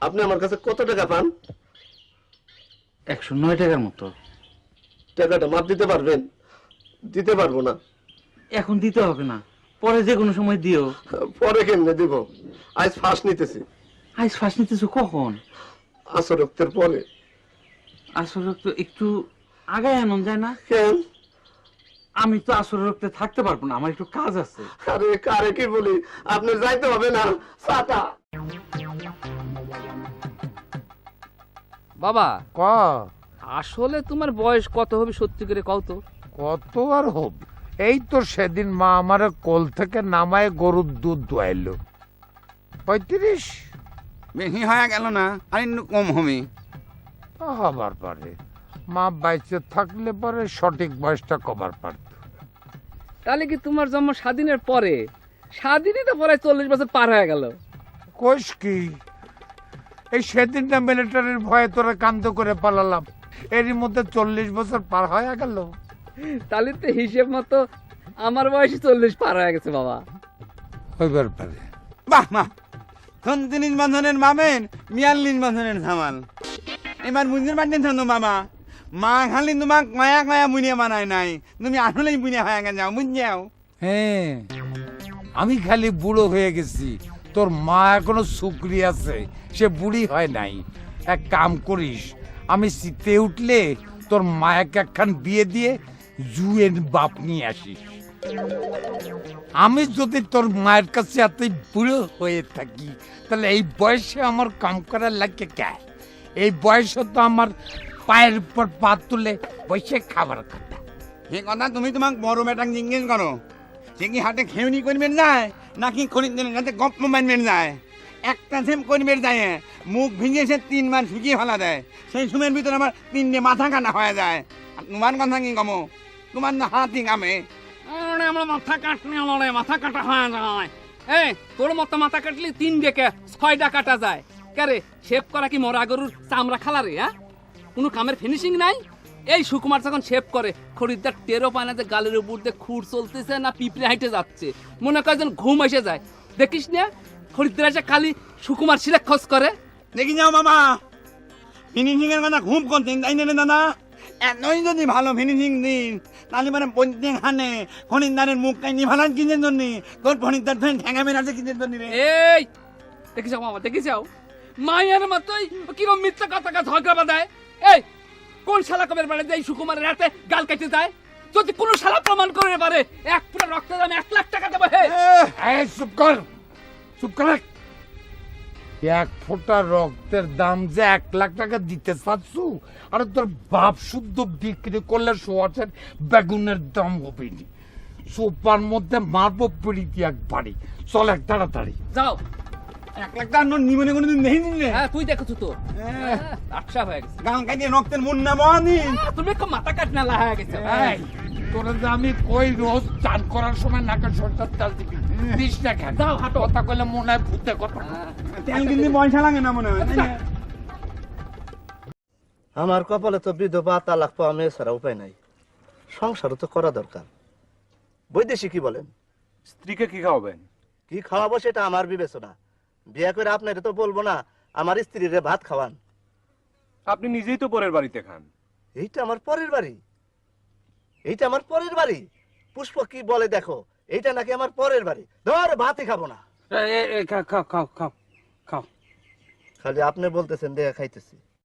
আপনি আমার কাছে কত টাকা পান? 109 টাকার মতো। টাকাটা মাপ দিতে পারবেন? দিতে পারবো না। এখন দিতে হবে না, পরে যে কোনো সময় দিও। পরে কেমনে দিব? আজ ফাঁস নিতেছি। আজ ফাঁস নিতেছো কখন? আসর রক্তের পরে। আসলে তো একটু আগায় আনন্দ যায় না? কেন? আমি তো আসলে রক্তে থাকতে পারবো না, আমার একটু কাজ আছে। আরে কারে কি বলি, আপনার যাইতে হবে না। সাটা বাবা, ক আসলে তোমার বয়স কত হবে সত্যি করে কও তো? কত আর হবে? এই তো সেদিন মা আমার কোল থেকে নামায় গরুর দুধ দোয়াইলো। 35 বেশি হয়ে গেল না, আর একটু কম হবে। হবার পারে, মা বাইচে থাকলে পরে সঠিক বয়সটা কবার পারত। তাহলে কি তোমার জন্ম স্বাধীনের পরে? স্বাধীনই তো পরে 40 বছর পার হয়ে গেল। কোষ কি, এই সেদিনটা মিলিটারির ভয়ে তোরা কান্দ করে পালালাম, এরই মধ্যে 40 বছর পার হয়ে গেল। তাহলে তো হিসেব মতো আমার বয়স 40 পার হয়ে গেছে বাবা। হইবার পারে। বাহ মা, 39 বছরের মামেন 42 বছরের ধামাল। এবার বুঝতে পারছেন তো মামা, মা খালি তোমাক কয়া কয়া বুনিয়া বানায় নাই, তুমি আসলেই বুনিয়া হয়ে গেছে, বুঝছাও? হ্যাঁ, আমি খালি বুড়ো হয়ে গেছি, তোর মা এখনো শুকরি আছে, সে বুড়ি হয় নাই। এক কাম করিস, আমি শীতে উঠলে তোর মায়াকে একখান বিয়ে দিয়ে জুয়ের বাপ নিয়ে আসিস। আমি যদি তোর মায়ের কাছে এত বুড়ো হয়ে থাকি, তাহলে এই বয়সে আমার কাম করার লাগে কে? এই বয়সে তো আমার পায়ের উপর পা তুলে বসে খাবার খাতা। সে কথা তুমি তোমাক বড় মেটাং জিজ্ঞেস করো, সে কি হাতে খেউনি করবেন যায় নাকি খরিদ্দারের কাছে গপ্প মানবেন যায়? একটা সেম করবেন যায়, মুখ ভিজে সে 3 বার শুকিয়ে ফেলা দেয়, সেই সময়ের ভিতরে আমার 3টে মাথা কাটা হয়ে যায়। আর তোমার কথা কি কমো? তোমার না হাতই কামে। আমার মাথা কাটলে আমার মাথা কাটা হয়ে যায়। এই তোর মতো মাথা কাটলে 3 ডেকে 6টা কাটা যায়। কারে শেভ করা কি মরা গরুর চামড়া খালা রে? হ্যাঁ, কোনো কামের ফিনিশিং নাই। এই সুকুমার যখন শেভ করে, খরিদ্দার টেরও পায় না যে গালের উপর দিয়ে খুর চলতেছে না পিঁপড়ে হাইটে যাচ্ছে। মনে করে যেন ঘুম এসে যায়। দেখিস না খরিদ্দার এসে খালি সুকুমার সিলেক খোঁজ করে। দেখি যাও বাবা, ফিনিশিং এর কথা খুব করতেন তাই না রে দাদা? এতই যদি ভালো ফিনিশিং দিন, তাহলে মানে প্রত্যেক হানে খরিদ্দারের মুখ কাইনি ভালান কিনের জন্য, তোর খরিদ্দার ফ্যান ঠেঙা মেরাছে কিনের জন্য রে। এই দেখি যাও মামা, দেখি যাও মায়ের মতোই কিরম মিথ্যা কথা ঝগড়া বাঁধায়। এই কোন শালা কবের বেড়ে যে এই সুকুমারের হাতে গাল কেটে যায়? যদি কোনো শালা প্রমাণ করে পারে, এক পুরো রক্তের দামে 1 লাখ টাকা দেবো। হে এই চুপ কর, চুপ কর। 1 ফোঁটা রক্তের দাম যে 1 লাখ টাকা দিতে চাচ্ছু? আর তোর বাপ শুদ্ধ বিক্রি করলে সোয়াশের বেগুনের দাম হবে নি। সোপার মধ্যে মারবো পিড়িতি একবারই। চল এক তাড়াতাড়ি যাও। 1 লাখ টাকা নোট নিবনে কোনোদিন দেখি নিলে হ্যাঁ তুই দেখছো তো আচ্ছা হয়ে গেছে। গান কাটিয়ে রক্তের মন না বহানি। তুমি একটু মাথা কাটনা হয়ে গেছে। এই, তোরা যে আমি কই রোজ চান করার সময় নাকে সরষের তেল দিবি, দিস না কেন? যাও হাঁটো। কথা কইলে মনে হয় ভূতে কথা। তেল কিন্তু পয়সা লাগে না মনে হয়। আমার কপালে তো বিধবা তালাক পাওয়া মেয়ে ছাড়া উপায় নাই। সংসারও তো করা দরকার। বৈদেশিক কি বলেন? স্ত্রীকে কি খাওয়াবেন? কি খাওয়াবো সেটা আমার বিবেচনা। বিয়ে করে আপনারে তো বলবো না আমার স্ত্রীরে ভাত খাওয়ান। আপনি নিজেই তো পরের বাড়িতে খান। এইটা আমার পরের বাড়ি? এইটা আমার পরের বাড়ি? পুষ্প কি বলে দেখো, এইটা নাকি আমার পরের বাড়ি। ধর ভাতই খাবো না। খাও খাও খাও খাও। খালি আপনি বলতেছেন দেখা খাইতেছি।